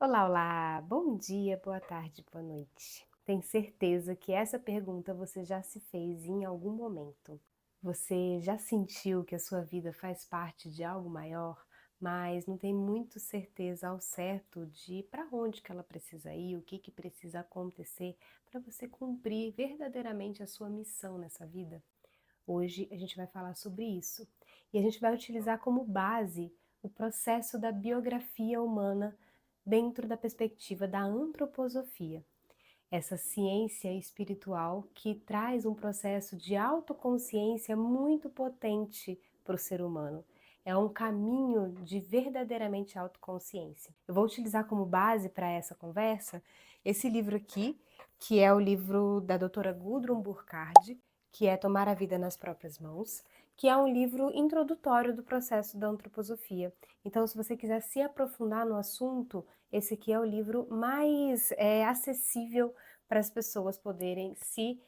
Olá, olá! Bom dia, boa tarde, boa noite. Tenho certeza que essa pergunta você já se fez em algum momento. Você já sentiu que a sua vida faz parte de algo maior, mas não tem muito certeza ao certo de para onde que ela precisa ir, o que que precisa acontecer para você cumprir verdadeiramente a sua missão nessa vida? Hoje a gente vai falar sobre isso e a gente vai utilizar como base o processo da biografia humana dentro da perspectiva da antroposofia, essa ciência espiritual que traz um processo de autoconsciência muito potente para o ser humano. É um caminho de verdadeiramente autoconsciência. Eu vou utilizar como base para essa conversa esse livro aqui, que é o livro da doutora Gudrun Burkhardt, que é Tomar a Vida nas Próprias Mãos, que é um livro introdutório do processo da antroposofia. Então, se você quiser se aprofundar no assunto, esse aqui é o livro mais acessível para as pessoas poderem se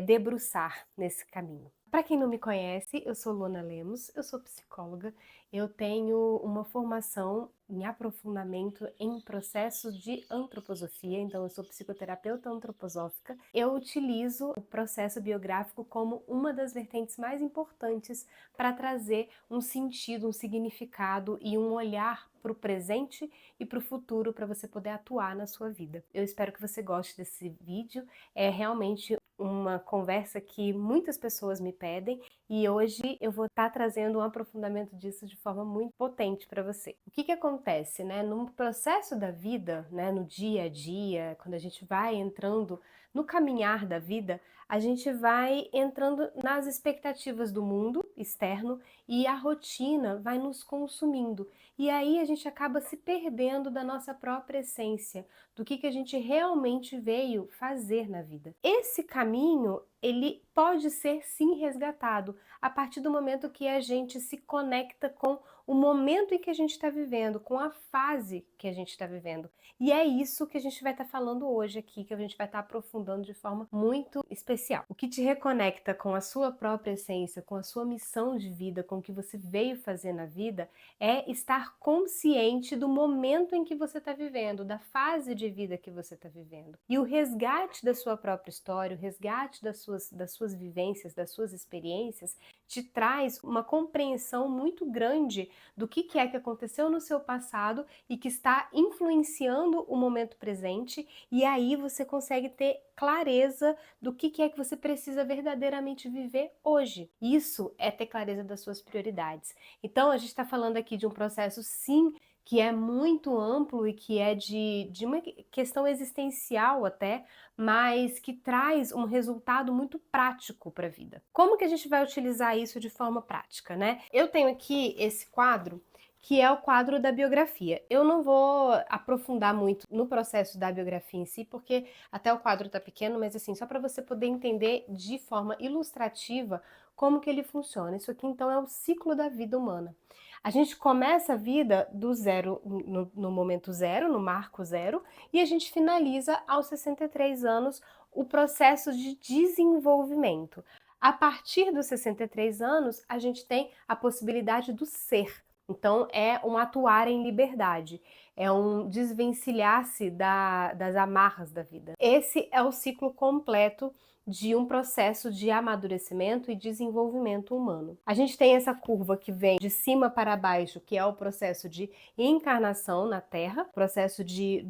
debruçar nesse caminho. Para quem não me conhece, eu sou Luana Lemos, eu sou psicóloga, eu tenho uma formação em aprofundamento em processos de antroposofia, então eu sou psicoterapeuta antroposófica. Eu utilizo o processo biográfico como uma das vertentes mais importantes para trazer um sentido, um significado e um olhar para o presente e para o futuro para você poder atuar na sua vida. Eu espero que você goste desse vídeo, é realmente uma conversa que muitas pessoas me pedem e hoje eu vou estar trazendo um aprofundamento disso de forma muito potente para você. O que que acontece, né? No processo da vida, né, no dia a dia, quando a gente vai entrando no caminhar da vida, a gente vai entrando nas expectativas do mundo externo e a rotina vai nos consumindo. E aí a gente acaba se perdendo da nossa própria essência, do que a gente realmente veio fazer na vida. Esse caminho, ele pode ser sim resgatado a partir do momento que a gente se conecta com o momento em que a gente está vivendo, com a fase que a gente está vivendo. E é isso que a gente vai estar falando hoje aqui, que a gente vai estar aprofundando de forma muito especial. O que te reconecta com a sua própria essência, com a sua missão de vida, com o que você veio fazer na vida, é estar consciente do momento em que você está vivendo, da fase de vida que você está vivendo. E o resgate da sua própria história, o resgate das suas vivências, das suas experiências, te traz uma compreensão muito grande do que é que aconteceu no seu passado e que está influenciando o momento presente, e aí você consegue ter clareza do que é que você precisa verdadeiramente viver hoje. Isso é ter clareza das suas prioridades. Então, a gente está falando aqui de um processo, sim, que é muito amplo e que é de uma questão existencial até, mas que traz um resultado muito prático para a vida. Como que a gente vai utilizar isso de forma prática, né? Eu tenho aqui esse quadro, que é o quadro da biografia. Eu não vou aprofundar muito no processo da biografia em si, porque até o quadro tá pequeno, mas assim, só para você poder entender de forma ilustrativa como que ele funciona. Isso aqui então é o ciclo da vida humana. A gente começa a vida do zero, no momento zero, no marco zero, e a gente finaliza aos 63 anos o processo de desenvolvimento. A partir dos 63 anos, a gente tem a possibilidade do ser. Então, é um atuar em liberdade, é um desvencilhar-se das amarras da vida. Esse é o ciclo completo de um processo de amadurecimento e desenvolvimento humano. A gente tem essa curva que vem de cima para baixo, que é o processo de encarnação na Terra, processo de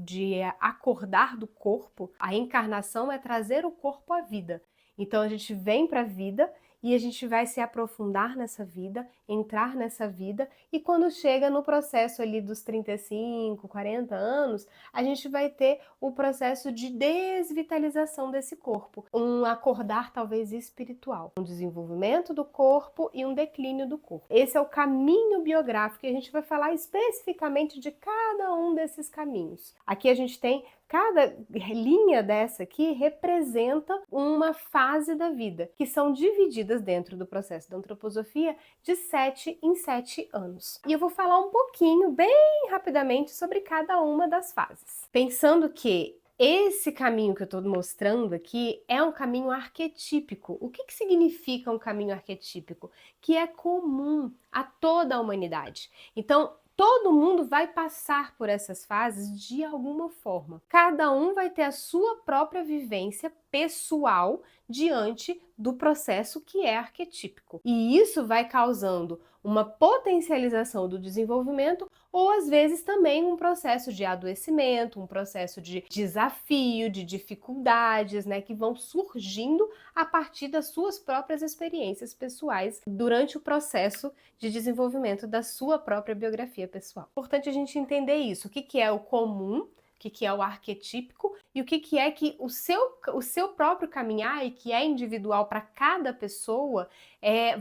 acordar do corpo. A encarnação é trazer o corpo à vida. Então a gente vem para a vida e a gente vai se aprofundar nessa vida, entrar nessa vida, e quando chega no processo ali dos 35, 40 anos, a gente vai ter o processo de desvitalização desse corpo, um acordar talvez espiritual, um desenvolvimento do corpo e um declínio do corpo. Esse é o caminho biográfico e a gente vai falar especificamente de cada um desses caminhos. Aqui a gente tem cada linha dessa aqui representa uma fase da vida, que são divididas dentro do processo da antroposofia de 7 em 7 anos. E eu vou falar um pouquinho, bem rapidamente, sobre cada uma das fases. Pensando que esse caminho que eu estou mostrando aqui é um caminho arquetípico. O que significa um caminho arquetípico? Que é comum a toda a humanidade. Então, Todo mundo vai passar por essas fases de alguma forma. Cada um vai ter a sua própria vivência pessoal diante do processo que é arquetípico. E isso vai causando uma potencialização do desenvolvimento ou às vezes também um processo de adoecimento, um processo de desafio, de dificuldades, né, que vão surgindo a partir das suas próprias experiências pessoais durante o processo de desenvolvimento da sua própria biografia pessoal. Importante a gente entender isso, o que é o comum, o que é o arquetípico e o que é que o seu próprio caminhar e que é individual para cada pessoa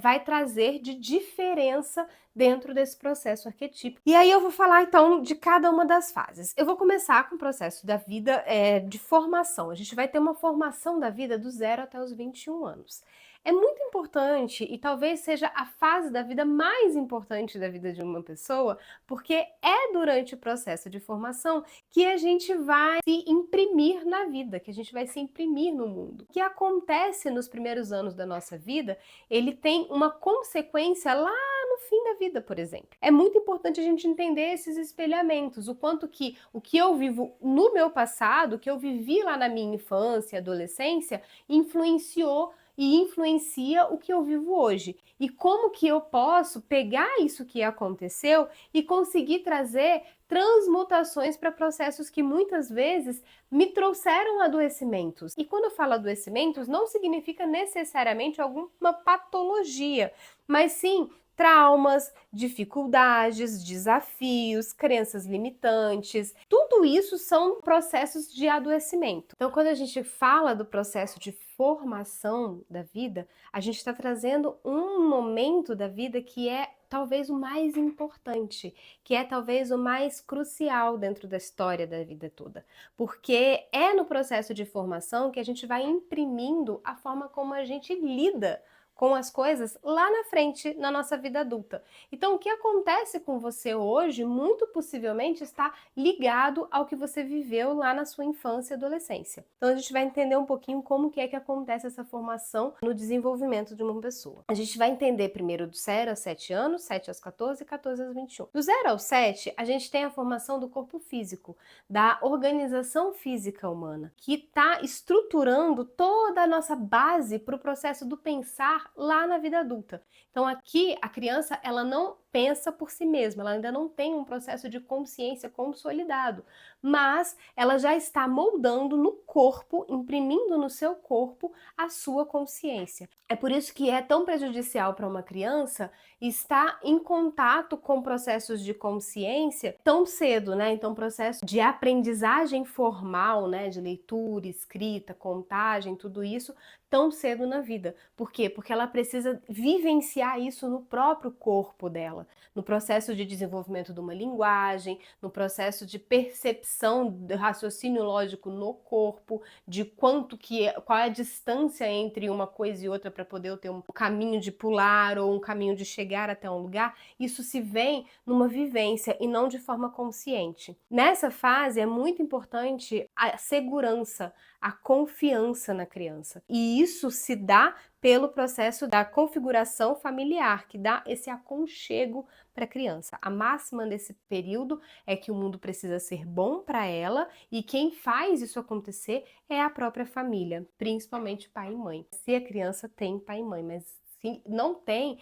vai trazer de diferença dentro desse processo arquetípico. E aí eu vou falar então de cada uma das fases. Eu vou começar com o processo da vida de formação. A gente vai ter uma formação da vida do 0 até os 21 anos. É muito importante e talvez seja a fase da vida mais importante da vida de uma pessoa, porque é durante o processo de formação que a gente vai se imprimir na vida, que a gente vai se imprimir no mundo. O que acontece nos primeiros anos da nossa vida, ele tem uma consequência lá no fim da vida, por exemplo. É muito importante a gente entender esses espelhamentos, o quanto que o que eu vivo no meu passado, o que eu vivi lá na minha infância e adolescência, influenciou e influencia o que eu vivo hoje. E como que eu posso pegar isso que aconteceu e conseguir trazer transmutações para processos que muitas vezes me trouxeram adoecimentos. E quando eu falo adoecimentos, não significa necessariamente alguma patologia, mas sim traumas, dificuldades, desafios, crenças limitantes, tudo isso são processos de adoecimento. Então, quando a gente fala do processo de formação da vida, a gente está trazendo um momento da vida que é talvez o mais importante, que é talvez o mais crucial dentro da história da vida toda, porque é no processo de formação que a gente vai imprimindo a forma como a gente lida com as coisas lá na frente, na nossa vida adulta. Então, o que acontece com você hoje, muito possivelmente, está ligado ao que você viveu lá na sua infância e adolescência. Então, a gente vai entender um pouquinho como que acontece essa formação no desenvolvimento de uma pessoa. A gente vai entender primeiro do 0 aos 7 anos, 7 aos 14 e 14 aos 21. Do 0 aos 7, a gente tem a formação do corpo físico, da organização física humana, que está estruturando toda a nossa base para o processo do pensar lá na vida adulta. Então aqui a criança ela não pensa por si mesma, ela ainda não tem um processo de consciência consolidado, mas ela já está moldando no corpo, imprimindo no seu corpo a sua consciência. É por isso que é tão prejudicial para uma criança estar em contato com processos de consciência tão cedo, né? Então, processo de aprendizagem formal, né? De leitura, escrita, contagem, tudo isso tão cedo na vida. Por quê? Porque ela precisa vivenciar isso no próprio corpo dela, no processo de desenvolvimento de uma linguagem, no processo de percepção do raciocínio lógico no corpo, de qual é a distância entre uma coisa e outra para poder eu ter um caminho de pular ou um caminho de chegar até um lugar. Isso se vem numa vivência e não de forma consciente. Nessa fase é muito importante a segurança, a confiança na criança. E isso se dá pelo processo da configuração familiar, que dá esse aconchego para a criança. A máxima nesse período é que o mundo precisa ser bom para ela e quem faz isso acontecer é a própria família, principalmente pai e mãe. Se a criança tem pai e mãe, mas se não tem,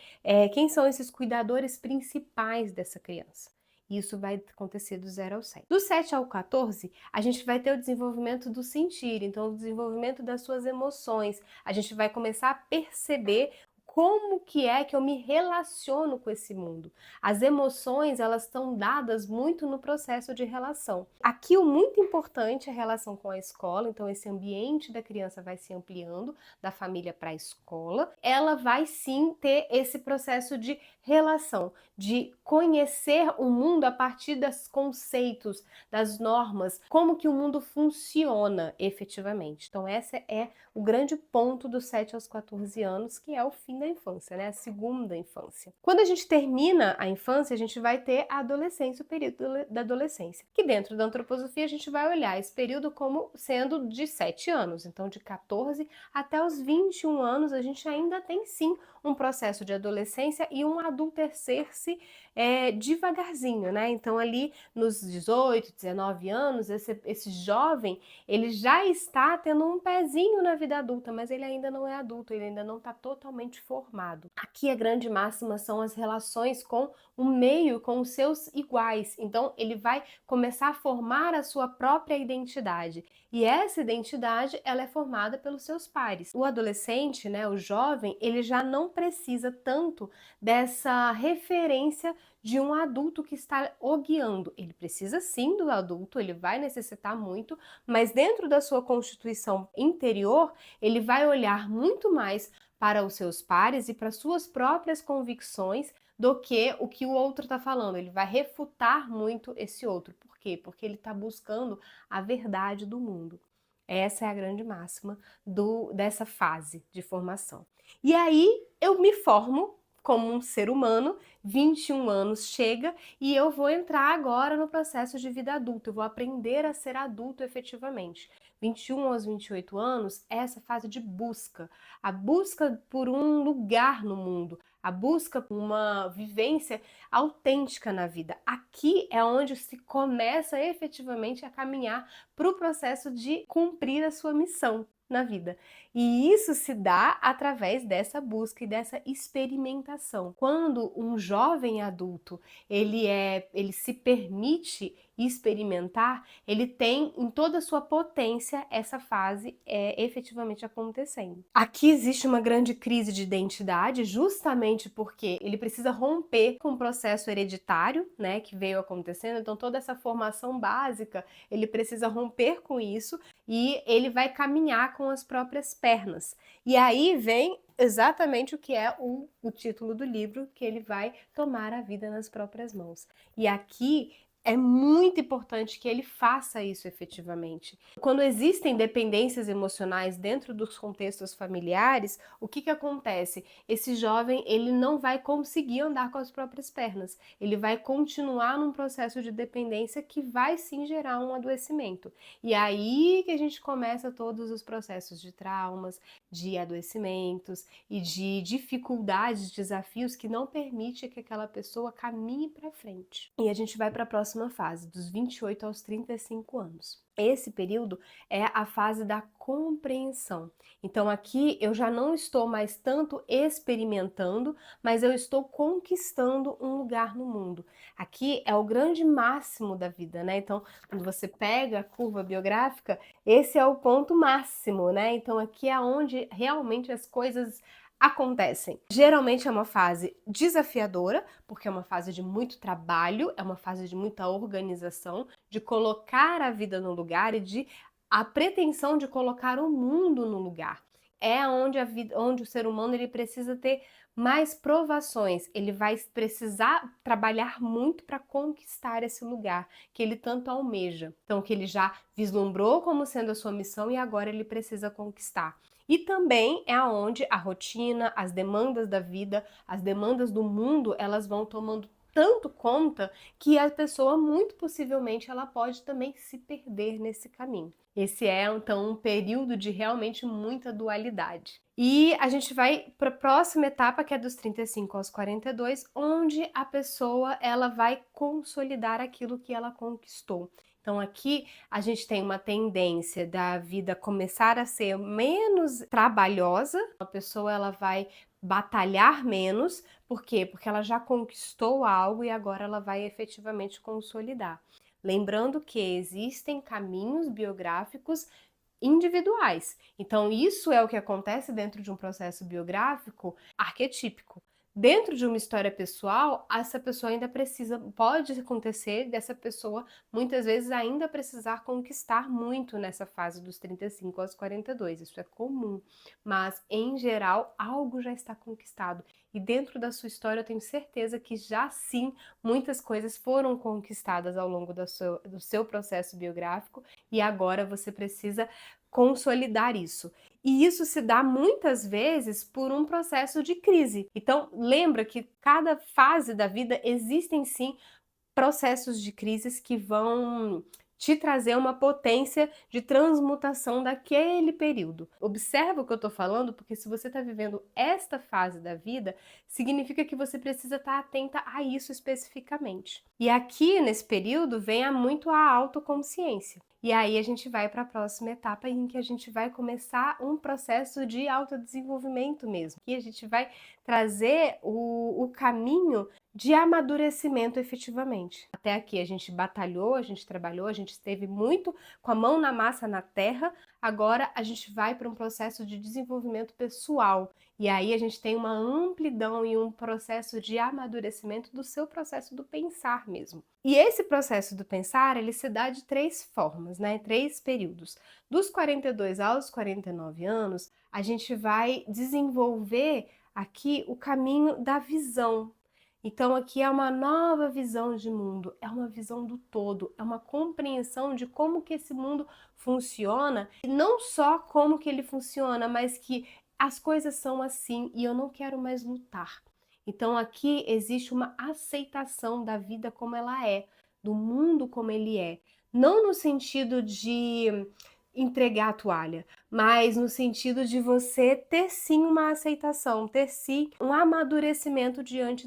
quem são esses cuidadores principais dessa criança? Isso vai acontecer do 0 ao 7. Do 7 ao 14, a gente vai ter o desenvolvimento do sentir, então o desenvolvimento das suas emoções. A gente vai começar a perceber como que é que eu me relaciono com esse mundo. As emoções, elas estão dadas muito no processo de relação. Aqui o muito importante é a relação com a escola, então esse ambiente da criança vai se ampliando, da família para a escola. Ela vai sim ter esse processo de relação, de conhecer o mundo a partir dos conceitos, das normas, como que o mundo funciona efetivamente. Então esse é o grande ponto dos 7 aos 14 anos, que é o fim da infância, né? A segunda infância. Quando a gente termina a infância, a gente vai ter a adolescência, o período da adolescência, que dentro da antroposofia a gente vai olhar esse período como sendo de 7 anos, então de 14 até os 21 anos a gente ainda tem sim um processo de adolescência e um adultecer-se devagarzinho, né? Então ali nos 18, 19 anos, esse jovem, ele já está tendo um pezinho na vida adulta, mas ele ainda não é adulto, ele ainda não está totalmente formado. Aqui a grande máxima são as relações com o meio, com os seus iguais. Então ele vai começar a formar a sua própria identidade. E essa identidade, ela é formada pelos seus pares. O adolescente, né, o jovem, ele já não precisa tanto dessa referência de um adulto que está o guiando. Ele precisa sim do adulto, ele vai necessitar muito, mas dentro da sua constituição interior, ele vai olhar muito mais para os seus pares e para suas próprias convicções do que o que o outro está falando. Ele vai refutar muito esse outro. Por quê? Porque ele está buscando a verdade do mundo. Essa é a grande máxima dessa fase de formação. E aí eu me formo como um ser humano, 21 anos chega e eu vou entrar agora no processo de vida adulta, eu vou aprender a ser adulto efetivamente. 21 aos 28 anos é essa fase de busca, a busca por um lugar no mundo, a busca por uma vivência autêntica na vida. Aqui é onde se começa efetivamente a caminhar para o processo de cumprir a sua missão na vida. E isso se dá através dessa busca e dessa experimentação. Quando um jovem adulto, ele se permite experimentar, ele tem em toda a sua potência essa fase efetivamente acontecendo. Aqui existe uma grande crise de identidade, justamente porque ele precisa romper com o processo hereditário, né, que veio acontecendo. Então toda essa formação básica, ele precisa romper com isso e ele vai caminhar com as próprias pernas. E aí vem exatamente o que é o título do livro, que ele vai tomar a vida nas próprias mãos. E aqui é muito importante que ele faça isso efetivamente. Quando existem dependências emocionais dentro dos contextos familiares, o que acontece? Esse jovem, ele não vai conseguir andar com as próprias pernas. Ele vai continuar num processo de dependência que vai sim gerar um adoecimento. E aí que a gente começa todos os processos de traumas, de adoecimentos e de dificuldades, desafios que não permite que aquela pessoa caminhe para frente. E a gente vai para a próxima fase, dos 28 aos 35 anos. Esse período é a fase da compreensão. Então aqui eu já não estou mais tanto experimentando, mas eu estou conquistando um lugar no mundo. Aqui é o grande máximo da vida, né? Então, quando você pega a curva biográfica, esse é o ponto máximo, né? Então aqui é onde realmente as coisas acontecem. Geralmente é uma fase desafiadora, porque é uma fase de muito trabalho, é uma fase de muita organização, de colocar a vida no lugar e de a pretensão de colocar o mundo no lugar. É onde onde o ser humano ele precisa ter mais provações, ele vai precisar trabalhar muito para conquistar esse lugar que ele tanto almeja. Então, que ele já vislumbrou como sendo a sua missão e agora ele precisa conquistar. E também é aonde a rotina, as demandas da vida, as demandas do mundo, elas vão tomando tanto conta que a pessoa, muito possivelmente, ela pode também se perder nesse caminho. Esse é, então, um período de realmente muita dualidade. E a gente vai para a próxima etapa, que é dos 35 aos 42, onde a pessoa ela vai consolidar aquilo que ela conquistou. Então aqui a gente tem uma tendência da vida começar a ser menos trabalhosa, a pessoa ela vai batalhar menos, por quê? Porque ela já conquistou algo e agora ela vai efetivamente consolidar. Lembrando que existem caminhos biográficos individuais. Então isso é o que acontece dentro de um processo biográfico arquetípico. Dentro de uma história pessoal, essa pessoa ainda precisa, pode acontecer dessa pessoa muitas vezes ainda precisar conquistar muito nessa fase dos 35 aos 42, isso é comum, mas em geral algo já está conquistado e dentro da sua história eu tenho certeza que já sim muitas coisas foram conquistadas ao longo do seu processo biográfico e agora você precisa consolidar isso. E isso se dá muitas vezes por um processo de crise. Então, lembra que cada fase da vida existem sim processos de crises que vão te trazer uma potência de transmutação daquele período. Observa o que eu estou falando, porque se você está vivendo esta fase da vida, significa que você precisa estar atenta a isso especificamente. E aqui, nesse período, vem muito a autoconsciência. E aí a gente vai para a próxima etapa em que a gente vai começar um processo de autodesenvolvimento mesmo. E a gente vai trazer o caminho de amadurecimento efetivamente. Até aqui a gente batalhou, a gente trabalhou, a gente esteve muito com a mão na massa na terra, agora a gente vai para um processo de desenvolvimento pessoal. E aí a gente tem uma amplidão e um processo de amadurecimento do seu processo do pensar mesmo. E esse processo do pensar, ele se dá de 3 formas, né? 3 períodos. Dos 42 aos 49 anos, a gente vai desenvolver aqui o caminho da visão. Então aqui é uma nova visão de mundo, é uma visão do todo, é uma compreensão de como que esse mundo funciona, e não só como que ele funciona, mas que as coisas são assim e eu não quero mais lutar. Então aqui existe uma aceitação da vida como ela é, do mundo como ele é, não no sentido de entregar a toalha, mas no sentido de você ter sim uma aceitação, ter sim um amadurecimento diante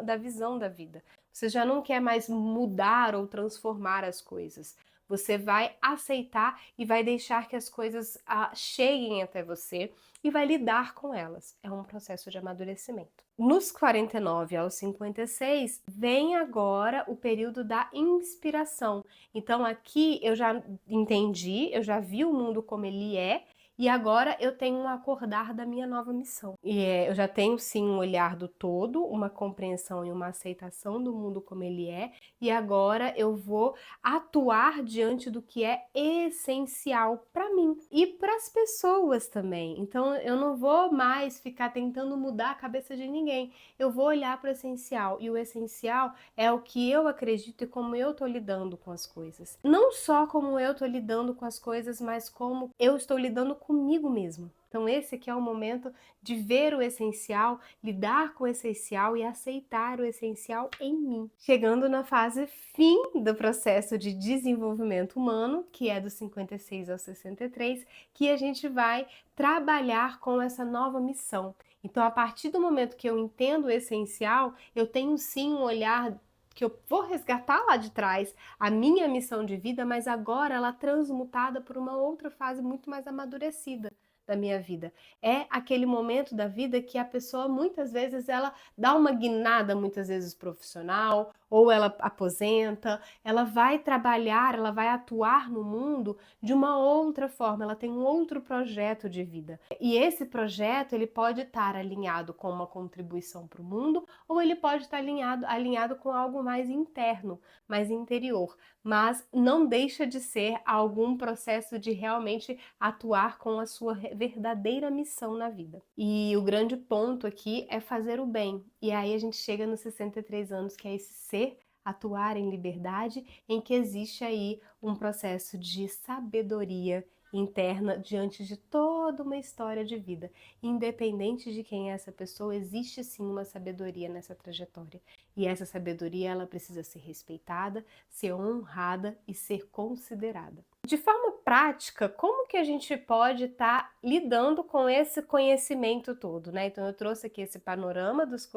da visão da vida. Você já não quer mais mudar ou transformar as coisas. Você vai aceitar e vai deixar que as coisas cheguem até você e vai lidar com elas. É um processo de amadurecimento. Nos 49 aos 56, vem agora o período da inspiração. Então aqui eu já entendi, eu já vi o mundo como ele é, e agora eu tenho um acordar da minha nova missão. E eu já tenho sim um olhar do todo, uma compreensão e uma aceitação do mundo como ele é, e agora eu vou atuar diante do que é essencial para mim e para as pessoas também. Então eu não vou mais ficar tentando mudar a cabeça de ninguém. Eu vou olhar para o essencial, e o essencial é o que eu acredito e como eu estou lidando com as coisas. Não só como eu estou lidando com as coisas, mas como eu estou lidando comigo mesma. Então esse aqui é o momento de ver o essencial, lidar com o essencial e aceitar o essencial em mim. Chegando na fase fim do processo de desenvolvimento humano, que é dos 56 aos 63, que a gente vai trabalhar com essa nova missão. Então, a partir do momento que eu entendo o essencial, eu tenho sim um olhar que eu vou resgatar lá de trás a minha missão de vida, mas agora ela transmutada por uma outra fase muito mais amadurecida da minha vida. É aquele momento da vida que a pessoa muitas vezes ela dá uma guinada muitas vezes profissional, ou ela aposenta, ela vai trabalhar, ela vai atuar no mundo de uma outra forma, ela tem um outro projeto de vida. E esse projeto ele pode estar alinhado com uma contribuição para o mundo, ou ele pode estar alinhado com algo mais interno, mais interior, mas não deixa de ser algum processo de realmente atuar com a sua verdadeira missão na vida. E o grande ponto aqui é fazer o bem. E aí a gente chega nos 63 anos, que é esse ser atuar em liberdade, em que existe aí um processo de sabedoria interna diante de toda uma história de vida. Independente de quem é essa pessoa, existe sim uma sabedoria nessa trajetória. E essa sabedoria ela precisa ser respeitada, ser honrada e ser considerada. De forma prática, como que a gente pode estar lidando com esse conhecimento todo, né? Então eu trouxe aqui esse panorama dos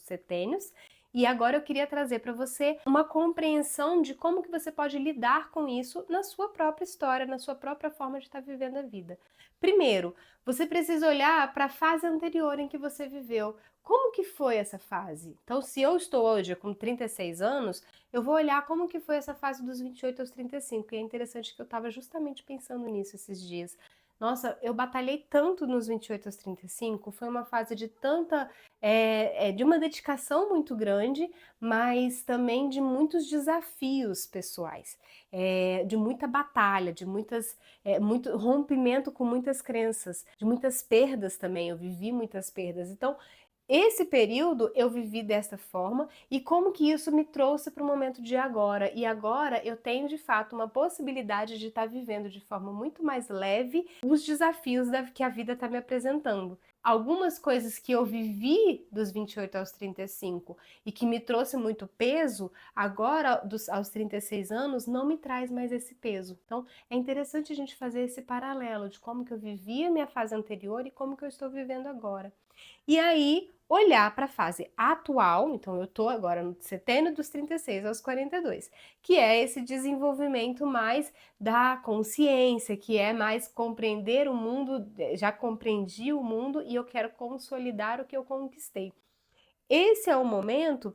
setênios, e agora eu queria trazer para você uma compreensão de como que você pode lidar com isso na sua própria história, na sua própria forma de estar vivendo a vida. Primeiro, você precisa olhar para a fase anterior em que você viveu. Como que foi essa fase? Então, se eu estou hoje com 36 anos, eu vou olhar como que foi essa fase dos 28 aos 35, e é interessante que eu estava justamente pensando nisso esses dias. Nossa, eu batalhei tanto nos 28 aos 35, foi uma fase de de uma dedicação muito grande, mas também de muitos desafios pessoais, de muita batalha, de muito rompimento com muitas crenças, de muitas perdas também, eu vivi muitas perdas. Então, esse período eu vivi desta forma e como que isso me trouxe para o momento de agora. E agora eu tenho de fato uma possibilidade de estar vivendo de forma muito mais leve os desafios que a vida está me apresentando. algumas coisas que eu vivi dos 28 aos 35 e que me trouxe muito peso, agora aos 36 anos não me traz mais esse peso. Então é interessante a gente fazer esse paralelo de como que eu vivi a minha fase anterior e como que eu estou vivendo agora. E aí, olhar para a fase atual, então eu estou agora no setembro dos 36 aos 42, que é esse desenvolvimento mais da consciência, que é mais compreender o mundo, já compreendi o mundo e eu quero consolidar o que eu conquistei. Esse é o momento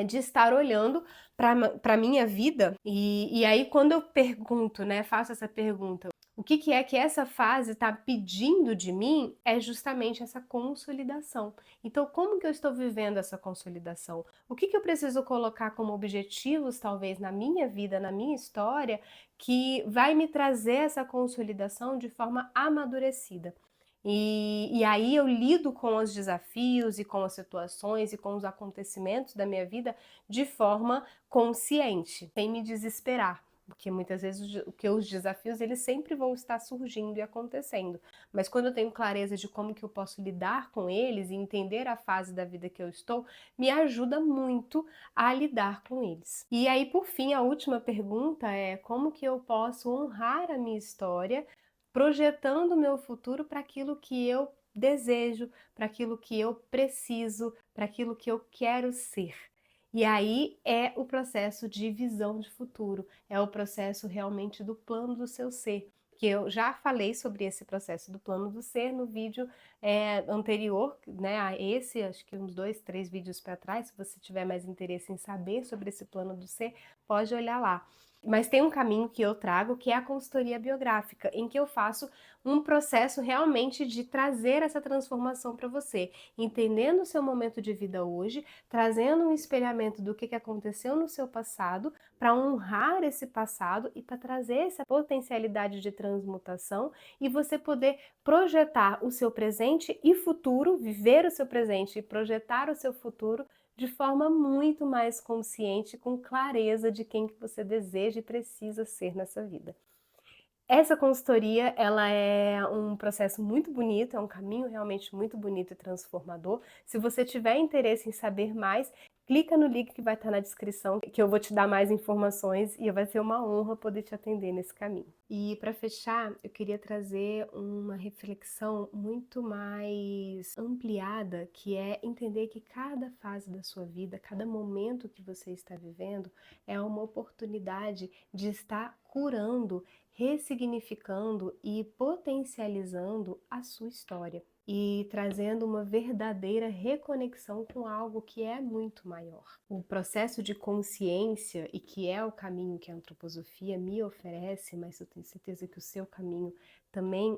de estar olhando para a minha vida, e aí quando eu pergunto, né, faço essa pergunta, o que é que essa fase está pedindo de mim, é justamente essa consolidação. Então, como que eu estou vivendo essa consolidação? O que eu preciso colocar como objetivos, talvez, na minha vida, na minha história, que vai me trazer essa consolidação de forma amadurecida? E aí eu lido com os desafios e com as situações e com os acontecimentos da minha vida de forma consciente, sem me desesperar, porque muitas vezes os desafios eles sempre vão estar surgindo e acontecendo, mas quando eu tenho clareza de como que eu posso lidar com eles e entender a fase da vida que eu estou, me ajuda muito a lidar com eles. E aí, por fim, a última pergunta é como que eu posso honrar a minha história projetando o meu futuro para aquilo que eu desejo, para aquilo que eu preciso, para aquilo que eu quero ser. E aí é o processo de visão de futuro, é o processo realmente do plano do seu ser, que eu já falei sobre esse processo do plano do ser no vídeo anterior, né, a esse, acho que uns 2, 3 vídeos para trás. Se você tiver mais interesse em saber sobre esse plano do ser, pode olhar lá. Mas tem um caminho que eu trago, que é a consultoria biográfica, em que eu faço um processo realmente de trazer essa transformação para você, entendendo o seu momento de vida hoje, trazendo um espelhamento do que aconteceu no seu passado, para honrar esse passado e para trazer essa potencialidade de transmutação e você poder projetar o seu presente e futuro, viver o seu presente e projetar o seu futuro de forma muito mais consciente, com clareza de quem que você deseja e precisa ser nessa vida. Essa consultoria, ela é um processo muito bonito, é um caminho realmente muito bonito e transformador. Se você tiver interesse em saber mais, clica no link que vai estar na descrição, que eu vou te dar mais informações e vai ser uma honra poder te atender nesse caminho. E para fechar, eu queria trazer uma reflexão muito mais ampliada, que é entender que cada fase da sua vida, cada momento que você está vivendo, é uma oportunidade de estar curando, ressignificando e potencializando a sua história e trazendo uma verdadeira reconexão com algo que é muito maior. O processo de consciência, e que é o caminho que a antroposofia me oferece, mas eu tenho certeza que o seu caminho também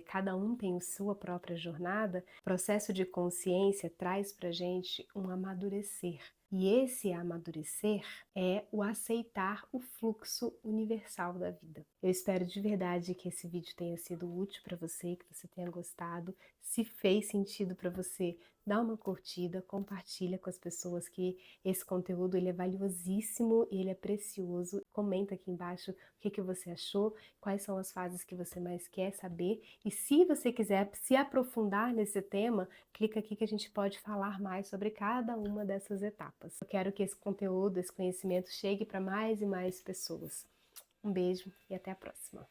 cada um tem a sua própria jornada. O processo de consciência traz pra gente um amadurecer. E esse amadurecer é o aceitar o fluxo universal da vida. Eu espero de verdade que esse vídeo tenha sido útil para você, que você tenha gostado. Se fez sentido para você, dá uma curtida, compartilha com as pessoas que esse conteúdo ele é valiosíssimo e ele é precioso. Comenta aqui embaixo o que você achou, quais são as fases que você mais quer saber. E se você quiser se aprofundar nesse tema, clica aqui que a gente pode falar mais sobre cada uma dessas etapas. Eu quero que esse conteúdo, esse conhecimento chegue para mais e mais pessoas. Um beijo e até a próxima!